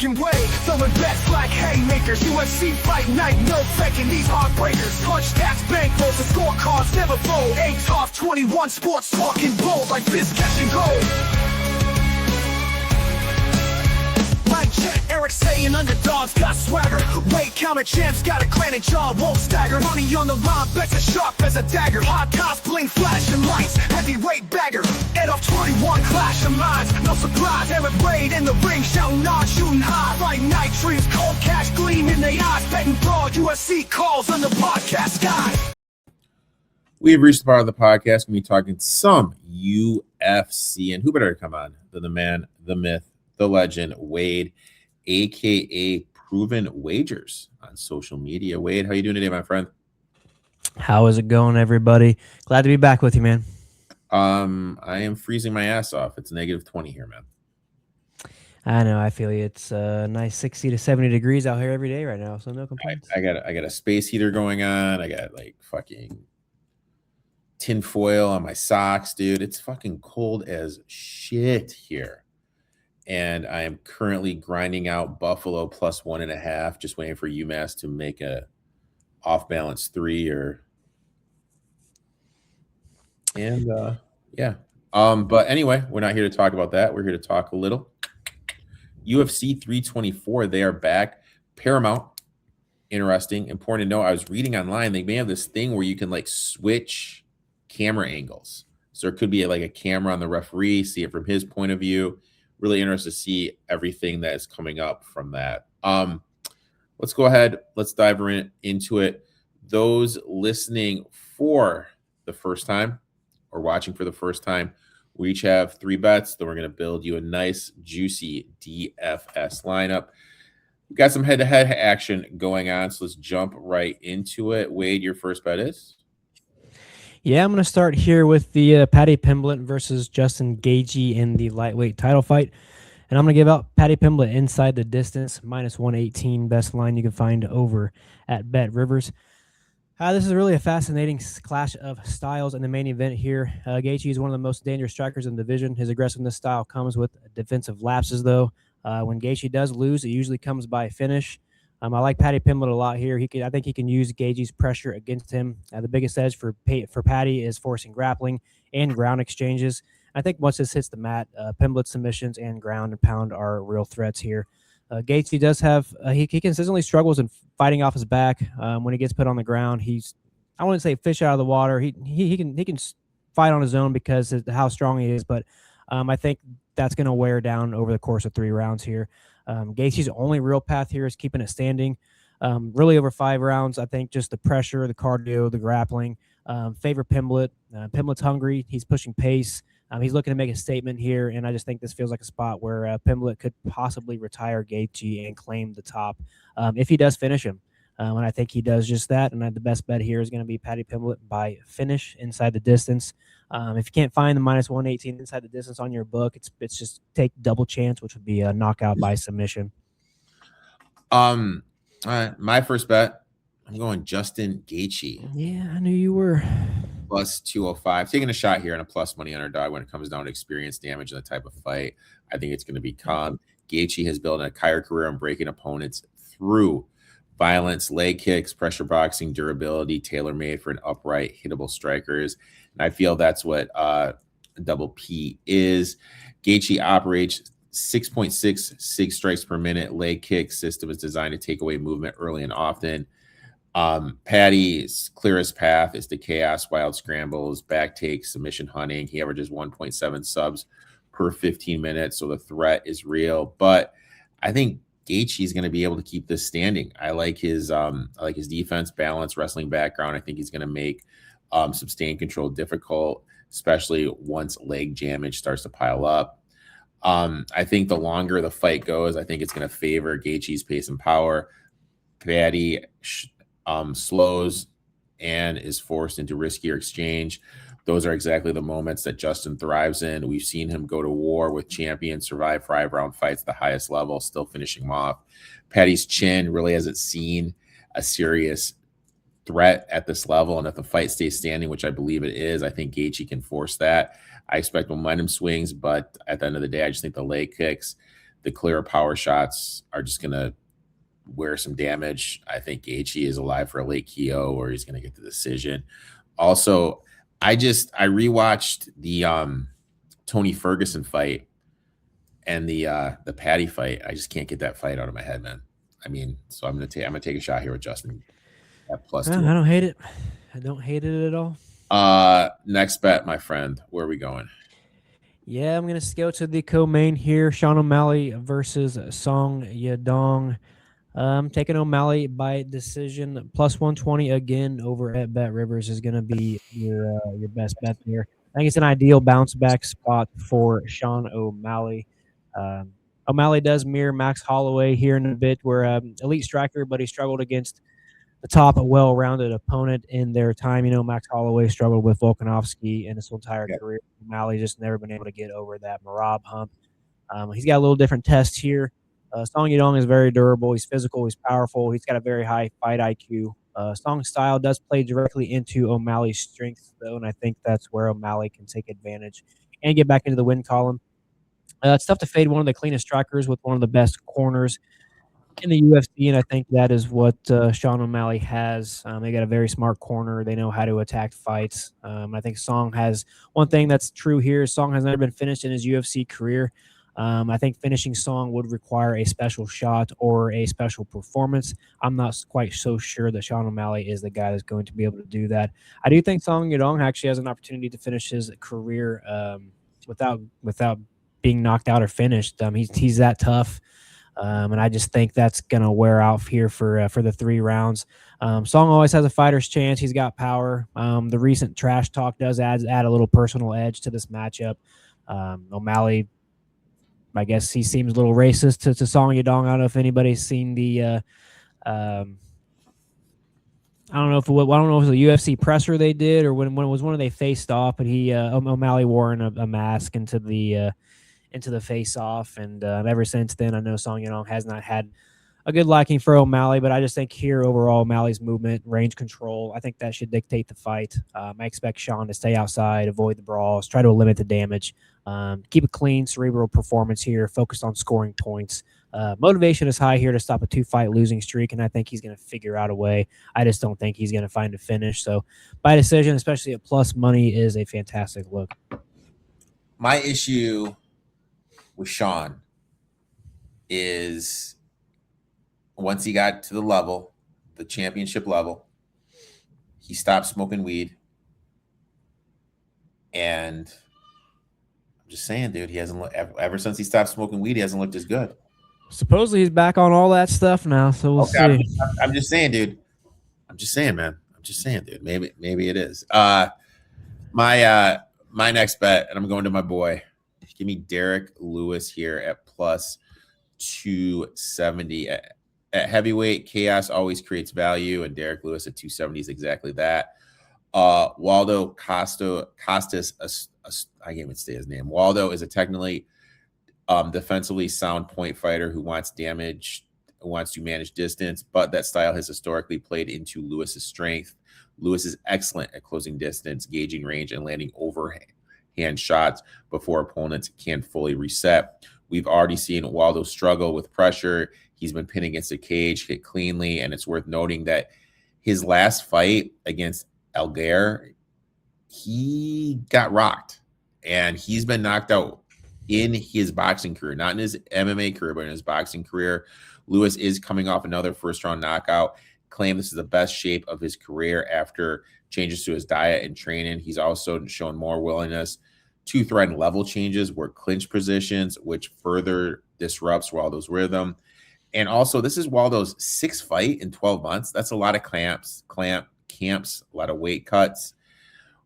Erik and Wade, throwing bets like haymakers. UFC fight night, no faking these heartbreakers. Punch stats, bankrolls, and scorecards never fold. Etoft21sports talking bold like this catching gold. Erik saying underdogs got swagger. Wade counter champs got a clan and jaw won't stagger. Money on the line, bets as sharp as a dagger. Hot cops bling, flashing lights, heavyweight bagger. Etoft21 clash of minds, no surprise. Erik Wade in the ring, shouting on, shooting high. Fight night dreams, cold cash gleam in their eyes. Betting broad, UFC calls on the podcast sky. We have reached the part of the podcast when we're talking some UFC, and who better to come on than the man, the myth, the legend, Wade, aka Proven Wagers on social media. Wade, how you doing today, my friend? How is it going, everybody? Glad to be back with you, man. I am freezing my ass off. It's -20 here, man. I know. I feel you. It's nice 60 to 70 degrees out here every day right now, so no complaints. I got a space heater going on. I got like fucking tin foil on my socks, dude. It's fucking cold as shit here. And I am currently grinding out Buffalo plus 1.5, just waiting for UMass to make a off balance 3 but anyway, we're not here to talk about that. We're here to talk a little UFC 324. They are back. Paramount, interesting, important to know. I was reading online, they may have this thing where you can like switch camera angles. So there could be like a camera on the referee, see it from his point of view. Really interested to see everything that is coming up from that. Let's go ahead. Let's dive into it. Those listening for the first time or watching for the first time, we each have 3 bets. Then we're going to build you a nice, juicy DFS lineup. We've got some head-to-head action going on, so let's jump right into it. Wade, your first bet is? Yeah, I'm going to start here with the Paddy Pimblett versus Justin Gaethje in the lightweight title fight. And I'm going to give out Paddy Pimblett inside the distance, -118, best line you can find over at Bet Rivers. This is really a fascinating clash of styles in the main event here. Gaethje is one of the most dangerous strikers in the division. His aggressiveness style comes with defensive lapses, though. When Gaethje does lose, it usually comes by finish. I like Paddy Pimblett a lot here. I think he can use Gaethje's pressure against him. The biggest edge for Paddy is forcing grappling and ground exchanges. I think once this hits the mat, Pimblett's submissions and ground and pound are real threats here. Gaethje does have he consistently struggles in fighting off his back. When he gets put on the ground, I wouldn't say fish out of the water. He can fight on his own because of how strong he is, but I think that's going to wear down over the course of 3 rounds here. Gaethje's only real path here is keeping it standing. Really over 5 rounds, I think just the pressure, the cardio, the grappling, favor Pimblett. Pimblett's hungry. He's pushing pace. He's looking to make a statement here, and I just think this feels like a spot where Pimblett could possibly retire Gaethje and claim the top if he does finish him. And I think he does just that, and the best bet here is going to be Paddy Pimblett by finish inside the distance. If you can't find the -118 inside the distance on your book, it's just take double chance, which would be a knockout by submission. My first bet, I'm going Justin Gaethje. Yeah, I knew you were. Plus 205. Taking a shot here on a plus money underdog when it comes down to experience, damage, and the type of fight. I think it's going to be calm. Gaethje has built an entire career on breaking opponents through violence, leg kicks, pressure boxing, durability, tailor-made for an upright, hittable strikers. And I feel that's what double P is. Gaethje operates 6.66 strikes per minute. Leg kick system is designed to take away movement early and often. Paddy's clearest path is to chaos, wild scrambles, back takes, submission hunting. He averages 1.7 subs per 15 minutes, so the threat is real. But I think Gaethje is going to be able to keep this standing. I like his defense, balance, wrestling background. I think he's going to make sustained control difficult, especially once leg damage starts to pile up. I think the longer the fight goes, I think it's going to favor Gaethje's pace and power. Paddy slows and is forced into riskier exchange. Those are exactly the moments that Justin thrives in. We've seen him go to war with champions, survive 5-round fights at the highest level, still finishing them off. Paddy's chin really hasn't seen a serious threat at this level, and if the fight stays standing, which I believe it is, I think Gaethje can force that. I expect momentum swings, but at the end of the day, I just think the leg kicks, the clear power shots are just going to wear some damage. I think Gaethje is alive for a late KO, or he's going to get the decision. Also, I rewatched the Tony Ferguson fight and the Patty fight. I just can't get that fight out of my head, man. I mean, so I'm gonna take a shot here with Justin at plus I don't hate it. I don't hate it at all. Next bet, my friend. Where are we going? Yeah, I'm gonna go to the co-main here. Sean O'Malley versus Song Yadong. I'm taking O'Malley by decision. Plus 120 again over at Bet Rivers is going to be your best bet there. I think it's an ideal bounce back spot for Sean O'Malley. O'Malley does mirror Max Holloway here in a bit, where elite striker, but he struggled against the top well-rounded opponent in their time. You know, Max Holloway struggled with Volkanovski in his entire career. O'Malley just never been able to get over that Marab hump. He's got a little different test here. Song Yadong is very durable. He's physical. He's powerful. He's got a very high fight IQ. Song's style does play directly into O'Malley's strengths, though, and I think that's where O'Malley can take advantage and get back into the win column. It's tough to fade one of the cleanest strikers with one of the best corners in the UFC, and I think that is what Sean O'Malley has. They got a very smart corner. They know how to attack fights. I think Song has one thing that's true here. Song has never been finished in his UFC career. I think finishing Song would require a special shot or a special performance. I'm not quite so sure that Sean O'Malley is the guy that's going to be able to do that. I do think Song Yadong actually has an opportunity to finish his career without being knocked out or finished. He's that tough, and I just think that's going to wear out here for the 3 rounds. Song always has a fighter's chance. He's got power. The recent trash talk does add a little personal edge to this matchup. O'Malley, I guess he seems a little racist to Song Yadong. I don't know if anybody's seen the I don't know if it was a UFC presser they did, or when it was one of they faced off, but O'Malley wore a mask into the face off, and ever since then I know Song Yadong has not had a good liking for O'Malley, but I just think here overall O'Malley's movement, range control, I think that should dictate the fight. I expect Sean to stay outside, avoid the brawls, try to limit the damage, keep a clean cerebral performance here, focused on scoring points. Motivation is high here to stop a 2-fight losing streak, and I think he's going to figure out a way. I just don't think he's going to find a finish. So by decision, especially at plus money, is a fantastic look. My issue with Sean is once he got to the championship level, he stopped smoking weed. And I'm just saying, dude, he hasn't ever since he stopped smoking weed, he hasn't looked as good. Supposedly he's back on all that stuff now, so we'll see. I'm just saying, dude. I'm just saying, man. I'm just saying, dude. Maybe it is. My next bet, and I'm going to my boy. Give me Derek Lewis here at plus 270. At heavyweight, chaos always creates value, and Derek Lewis at 270 is exactly that. Waldo Costas, I can't even say his name. Waldo is a technically defensively sound point fighter who wants to manage distance, but that style has historically played into Lewis's strength. Lewis is excellent at closing distance, gauging range, and landing overhand shots before opponents can fully reset. We've already seen Waldo struggle with pressure. He's been pinned against the cage, hit cleanly, and it's worth noting that his last fight against Algier, he got rocked, and he's been knocked out in his boxing career, not in his MMA career, but in his boxing career. Lewis is coming off another first-round knockout. Claimed this is the best shape of his career after changes to his diet and training. He's also shown more willingness to threaten level changes, work clinch positions, which further disrupts Waldo's rhythm. And also, this is Waldo's 6th fight in 12 months. That's a lot of camps, a lot of weight cuts.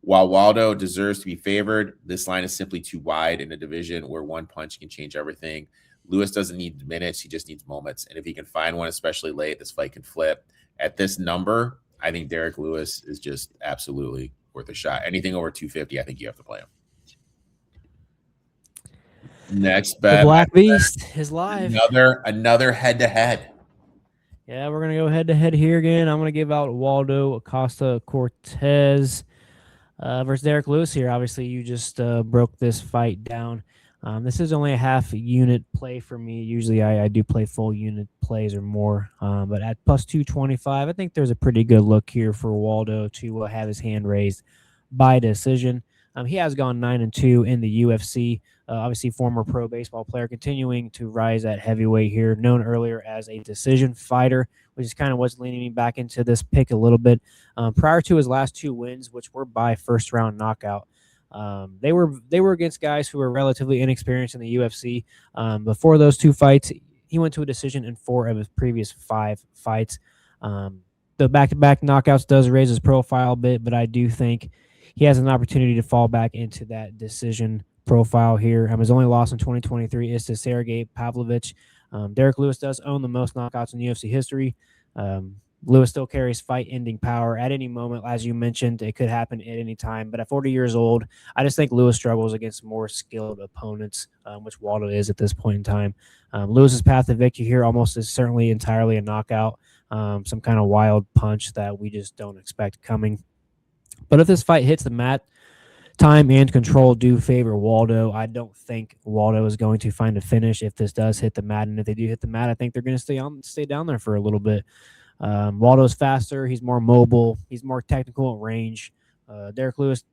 While Waldo deserves to be favored, this line is simply too wide in a division where one punch can change everything. Lewis doesn't need minutes. He just needs moments. And if he can find one, especially late, this fight can flip. At this number, I think Derek Lewis is just absolutely worth a shot. Anything over 250, I think you have to play him. Next bet. The Black Beast is live. Another head-to-head. Yeah, we're going to go head-to-head here again. I'm going to give out Waldo Acosta-Cortez versus Derek Lewis here. Obviously, you just broke this fight down. This is only a half unit play for me. Usually I do play full unit plays or more. But at plus 225, I think there's a pretty good look here for Waldo to have his hand raised by decision. He has gone 9-2 in the UFC. Obviously, former pro baseball player, continuing to rise at heavyweight here, known earlier as a decision fighter, which is kind of what's leaning me back into this pick a little bit. Prior to his last 2 wins, which were by first round knockout, they were against guys who were relatively inexperienced in the UFC. Before those 2 fights, he went to a decision in 4 of his previous 5 fights. The back-to-back knockouts does raise his profile a bit, but I do think he has an opportunity to fall back into that decision profile here. His only loss in 2023 is to Sergey Pavlovich. Derek Lewis does own the most knockouts in UFC history. Lewis still carries fight-ending power at any moment. As you mentioned, it could happen at any time. But at 40 years old, I just think Lewis struggles against more skilled opponents, which Waldo is at this point in time. Lewis's path to victory here almost is certainly entirely a knockout, some kind of wild punch that we just don't expect coming. But if this fight hits the mat, time and control do favor Waldo. I don't think Waldo is going to find a finish if this does hit the mat. And if they do hit the mat, I think they're going to stay down there for a little bit. Waldo's faster. He's more mobile. He's more technical at range. Derek Lewis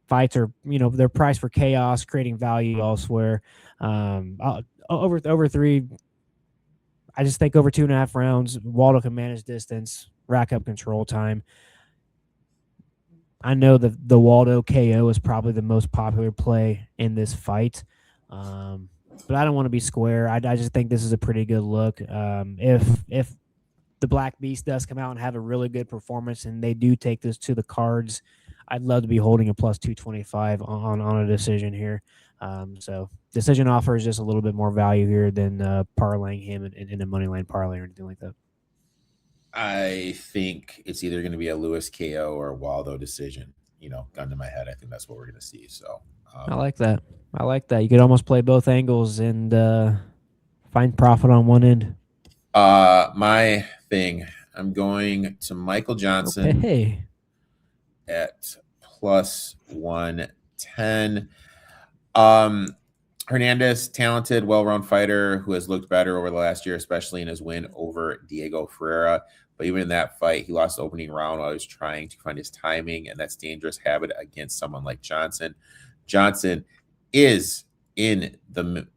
fights are, they're priced for chaos, creating value elsewhere. Over 3, I just think over 2.5 rounds, Waldo can manage distance, rack up control time. I know the Waldo KO is probably the most popular play in this fight, but I don't want to be square. I just think this is a pretty good look. If the Black Beast does come out and have a really good performance and they do take this to the cards, I'd love to be holding a plus 225 on a decision here. So decision offers just a little bit more value here than parlaying him in a money line parlay or anything like that. I think it's either going to be a Lewis KO or a Waldo decision. Gun to my head, I think that's what we're going to see. So I like that. You could almost play both angles and find profit on one end. My thing, I'm going to Michael Johnson at plus 110. Hernandez, talented, well-run fighter who has looked better over the last year, especially in his win over Diego Ferreira. But even in that fight, he lost the opening round while he was trying to find his timing, and that's dangerous habit against someone like Johnson. Johnson is in the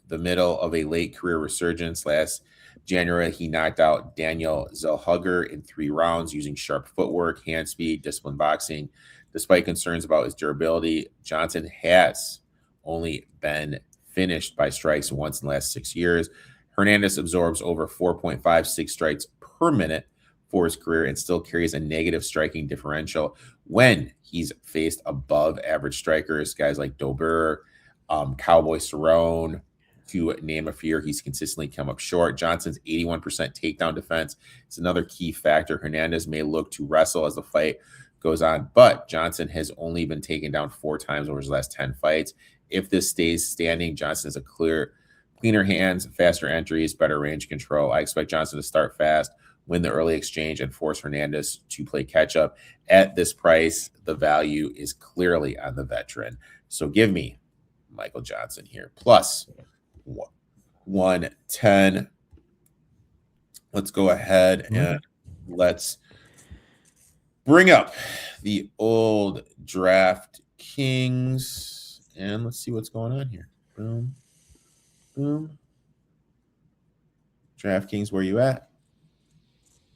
middle of a late career resurgence. Last January, he knocked out Daniel Zellhuger in 3 rounds using sharp footwork, hand speed, disciplined boxing. Despite concerns about his durability, Johnson has only been finished by strikes once in the last 6 years. Hernandez absorbs over 4.56 strikes per minute for his career and still carries a negative striking differential when he's faced above average strikers, guys like Dober, Cowboy Cerrone, to name a few. He's consistently come up short. Johnson's 81% takedown defense is another key factor. Hernandez may look to wrestle as the fight goes on, but Johnson has only been taken down 4 times over his last 10 fights. If this stays standing, Johnson has cleaner hands, faster entries, better range control. I expect Johnson to start fast, win the early exchange, and force Hernandez to play catch up. At this price, the value is clearly on the veteran. So give me Michael Johnson here, plus 110. Let's go ahead and let's bring up the old Draft Kings. And let's see what's going on here. Boom. Boom. DraftKings, where you at?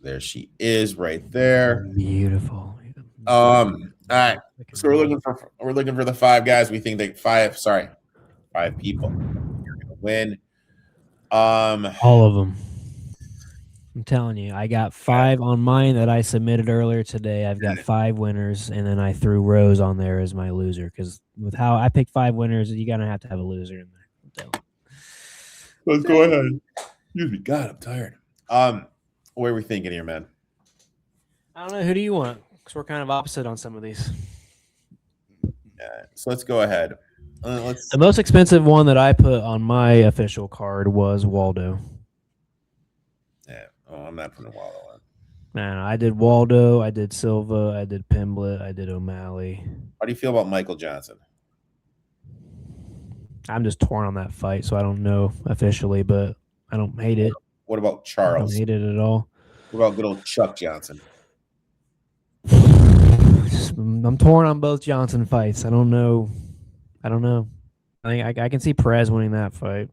There she is, right there. Beautiful. All right. So we're looking for the 5 guys. We think that 5 people are gonna win. All of them. I'm telling you, I got 5 on mine that I submitted earlier today. I've got 5 winners, and then I threw Rose on there as my loser because with how I picked 5 winners, you're gonna have to have a loser in there. Let's go ahead. Excuse me. God, I'm tired. What are we thinking here, man? I don't know. Who do you want? Because we're kind of opposite on some of these. Yeah. So let's go ahead. The most expensive one that I put on my official card was Waldo. Yeah. Oh, I'm not putting Waldo on. Man, I did Waldo, I did Silva, I did Pimblett, I did O'Malley. How do you feel about Michael Johnson? I'm just torn on that fight, so I don't know officially, but I don't hate it. What about I don't Charles? hate it at all. What about good old Chuck Johnson? I'm torn on both Johnson fights. I don't know. I can see Perez winning that fight.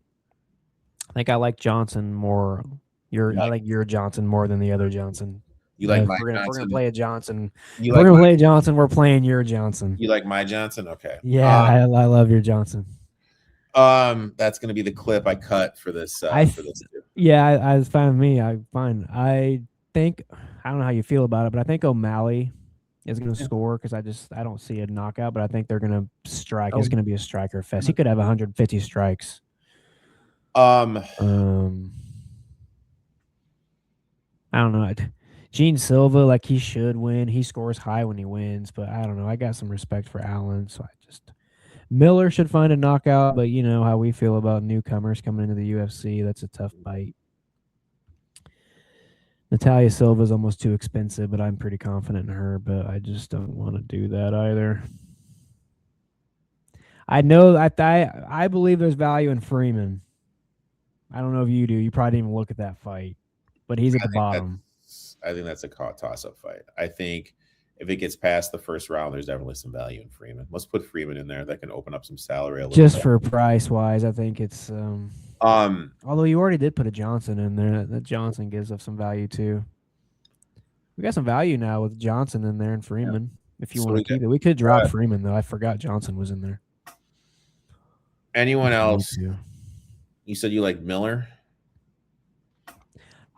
I think I like Johnson more. I like your Johnson more than the other Johnson. You like if my we're gonna Johnson? play a Johnson. You If like we're gonna my, play a Johnson, we're playing your Johnson. you like my Johnson? Okay. Yeah, I love your Johnson. That's gonna be the clip I cut for this. Yeah, I was fine with me. Fine. I think I don't know how you feel about it, but I think O'Malley is going to score because I don't see a knockout, but I think they're going to strike. It's going to be a striker fest. He could have 150 strikes. I don't know. Gene Silva, like he should win. He scores high when he wins, but I don't know. I got some respect for Allen, so Miller should find a knockout, but you know how we feel about newcomers coming into the UFC. That's a tough fight. Natalia Silva is almost too expensive, but I'm pretty confident in her, but I just don't want to do that either. I know I believe there's value in Freeman. I don't know if you do. You probably didn't even look at that fight, but he's at the bottom. I think that's a toss-up fight. I think if it gets past the first round, there's definitely some value in Freeman. Let's put Freeman in there. That can open up some salary a little just bit. For price-wise, I think it's although you already did put a Johnson in there, that Johnson gives up some value too. We got some value now with Johnson in there and Freeman. Yeah. If you want to keep it, we could drop Freeman though. I forgot Johnson was in there. Anyone else? You said you like Miller.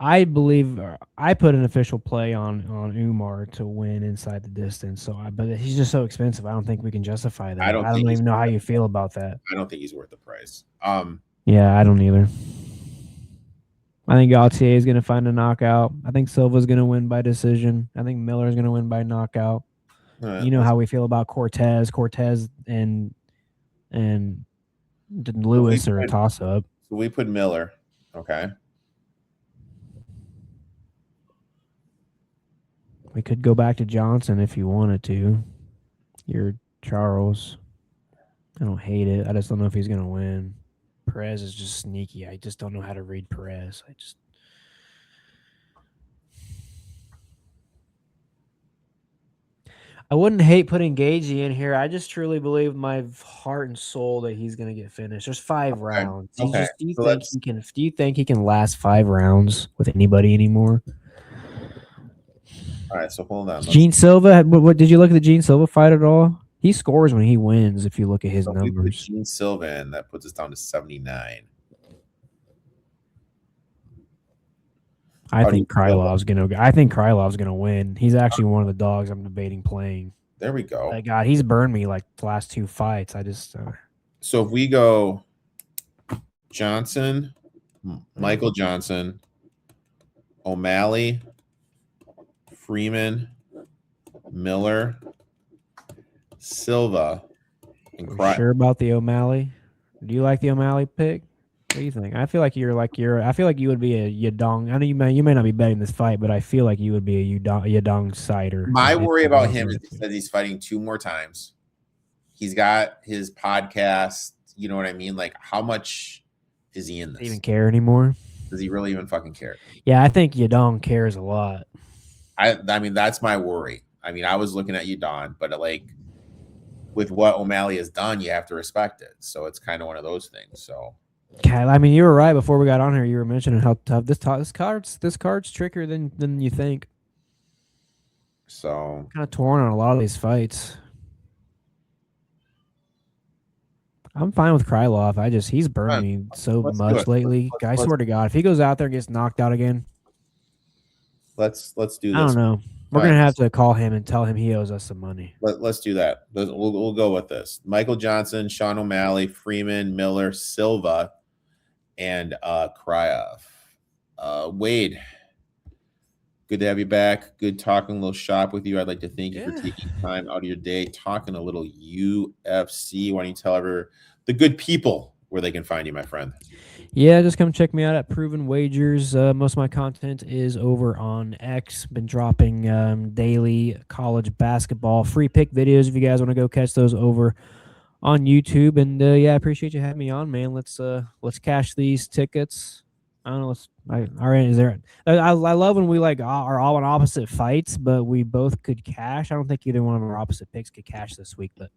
I believe I put an official play on Umar to win inside the distance. But he's just so expensive. I don't think we can justify that. I don't even know how you feel about that. I don't think he's worth the price. Yeah, I don't either. I think Gauthier is going to find a knockout. I think Silva's going to win by decision. I think Miller's going to win by knockout. You know how we feel about Cortez and Lewis are a toss-up. So we put Miller. Okay. We could go back to Johnson if you wanted to. You're Charles. I don't hate it. I just don't know if he's going to win. Perez is just sneaky. I just don't know how to read Perez. I wouldn't hate putting Gaethje in here. I just truly believe my heart and soul that he's going to get finished. There's 5 rounds. Do you think he can last 5 rounds with anybody anymore? All right, so hold on. Gene Silva, what did you look at the Gene Silva fight at all? He scores when he wins if you look at his numbers. We put Gene Silva in, that puts us down to 79. I think Krylov's gonna win. He's actually one of the dogs I'm debating playing. There we go. My God, he's burned me like the last 2 fights. So if we go Johnson, Michael Johnson, O'Malley, Freeman, Miller, Silva, and sure about the O'Malley? Do you like the O'Malley pick? What do you think? I feel like I feel like you would be a Yadong. I know you may not be betting this fight, but I feel like you would be a Yadong sider. My worry about him is that he's fighting 2 more times. He's got his podcast. You know what I mean? Like, how much is he in this? Does he even care anymore? Does he really even fucking care? Yeah, I think Yadong cares a lot. I mean, that's my worry. I mean, I was looking at Yadong, but like with what O'Malley has done, you have to respect it. So it's kind of one of those things. So. Okay, I mean, you were right before we got on here. You were mentioning how tough this card's trickier than you think. So kind of torn on a lot of these fights. I'm fine with Krylov. He's burned me so much lately. I swear to God, if he goes out there and gets knocked out again, let's do this. I don't know. We're gonna have to call him and tell him he owes us some money. Let's do that. We'll go with this. Michael Johnson, Sean O'Malley, Freeman, Miller, Silva, and Krylov. Wade, good to have you back. Good talking a little shop with you. I'd like to thank you for taking time out of your day talking a little UFC. Why don't you tell the good people where they can find you, my friend? Yeah, just come check me out at Proven Wagers. Most of my content is over on X. Been dropping daily college basketball free pick videos if you guys want to go catch those over on YouTube. And yeah, I appreciate you having me on, man. Let's cash these tickets. I don't know. All right. Is there? I love when we like are all on opposite fights, but we both could cash. I don't think either one of our opposite picks could cash this week, but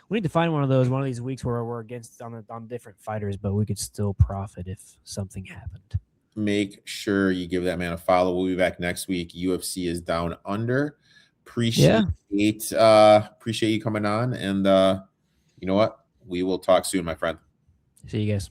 we need to find one of these weeks where we're against on different fighters, but we could still profit if something happened. Make sure you give that man a follow. We'll be back next week. UFC is down under. Appreciate you coming on, and you know what? We will talk soon, my friend. See you guys.